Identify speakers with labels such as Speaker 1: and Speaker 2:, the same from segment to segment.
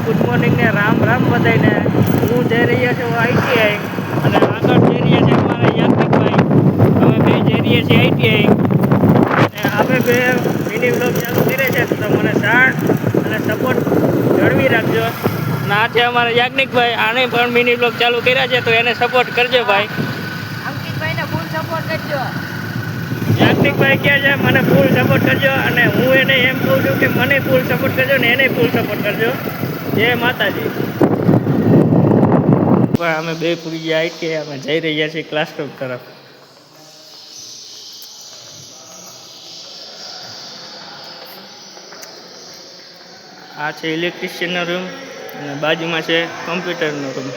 Speaker 1: Good morning ને રામ રામ બધાને। હું જઈ રહ્યા છું આઈટીઆઈ અને આગળ જઈ રહ્યા છે અમારા યાજ્ઞિકભાઈ। અમે બે જઈ રહ્યા છીએ આઈટીઆઈ અને આપણે બે મિની બ્લોગ ચાલુ કરે છે તો મને સાથ અને સપોર્ટ જળવી રાખજો। અને આ છે અમારા યાજ્ઞિકભાઈ, આને પણ મિની બ્લોગ ચાલુ કર્યા છે તો એને સપોર્ટ કરજો ભાઈ।
Speaker 2: અંકિતભાઈને ફૂલ સપોર્ટ કરજો।
Speaker 1: યાજ્ઞિકભાઈ કહે છે મને ફૂલ સપોર્ટ કરજો અને હું એને એમ કહું છું કે મને ફૂલ સપોર્ટ કરજો ને એને ફૂલ સપોર્ટ કરજો। જય માતાજી। અમે બે પૂરી ગયા આઈટીઆઈ, અમે જઈ રહ્યા છીએ ક્લાસરૂમ તરફ। આ છે ઇલેક્ટ્રિશિયનનો રૂમ અને બાજુમાં છે કોમ્પ્યુટરનો રૂમ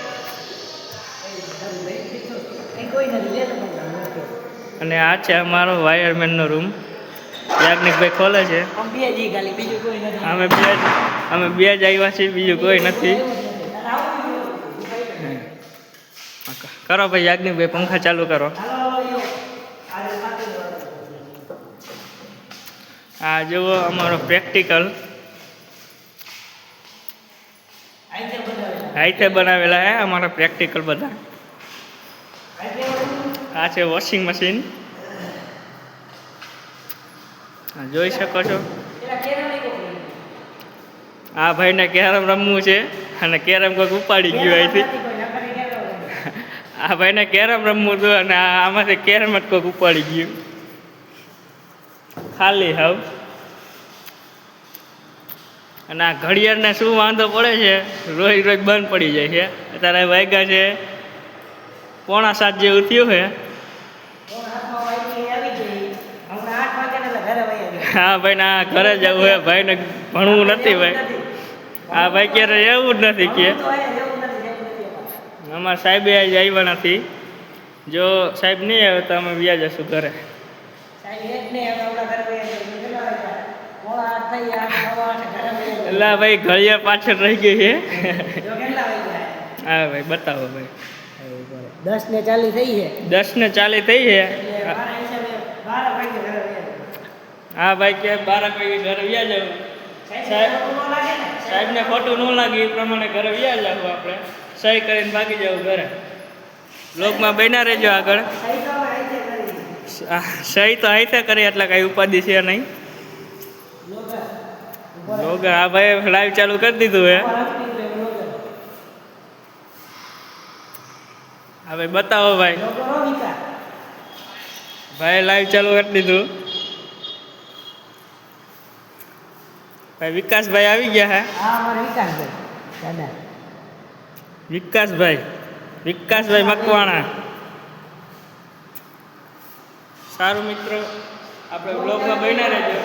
Speaker 1: અને આ છે અમારો વાયરમેનનો રૂમ। યાજ્ઞિકભાઈ ખોલે છે। અમે બે જ આવ્યા છીએ, બીજું કોઈ નથી। કરો ભાઈ યાજ્ઞિકભાઈ, પંખા ચાલુ કરો। આ જુઓ અમારો પ્રેક્ટિકલ હાથે બનાવેલા હે અમારા પ્રેક્ટિકલ બધા। આ છે વોશિંગ મશીન, જોઈ શકો છો। આ ભાઈને કેરમ રમવું છે અને કેરમ કોઈક ઉપાડી ગયું અહીંથી। આ ભાઈને કેરમ રમવું હતું અને આમાંથી કેરમ જ કોઈક ઉપાડી ગયું ખાલી હાવ। અને આ ઘડિયાળને શું વાંધો પડે છે, રોજ રોજ બંધ પડી જાય છે। અત્યારે વાગ્યા છે 6:45 જેવું થયું છે। હા ભાઈ ના ઘરે જવું હે, ભાઈને ભણવું નથી ભાઈ। હા ભાઈ ક્યારે એવું જ નથી કે અમારા સાહેબે આજે આવ્યા નથી। જો સાહેબ નહીં આવે તો અમે વ્યા જશું ઘરે। એટલે ભાઈ ઘડિયાળ પાછળ રહી ગઈ છે। હા ભાઈ બતાવો ભાઈ।
Speaker 2: 10:40 થઈ છે।
Speaker 1: 10:40 થઈ છે। હા ભાઈ કે 12 વાગે ઘરે વ્યા જવું। સાહેબને ખોટું ન લાગે એ પ્રમાણે ઘરે વ્યા જવું, આપણે સહી કરીને ભાગી જવું ઘરે। બ્લોગમાં બન્યા રહેજો આગળ। સહી તો હાથે કરી એટલે કાંઈ ઉપાધિ છે નહીં। બ્લોગ હા ભાઈ લાઈવ ચાલુ કરી દીધું હે। હા ભાઈ બતાવો ભાઈ। ભાઈ લાઈવ ચાલુ કરી દીધું। ભાઈ વિકાસભાઈ આવી ગયા હે। વિકાસભાઈ મકવાણા। સારું મિત્રો, આપણે બ્લોગમાં બન્યા રહેજો।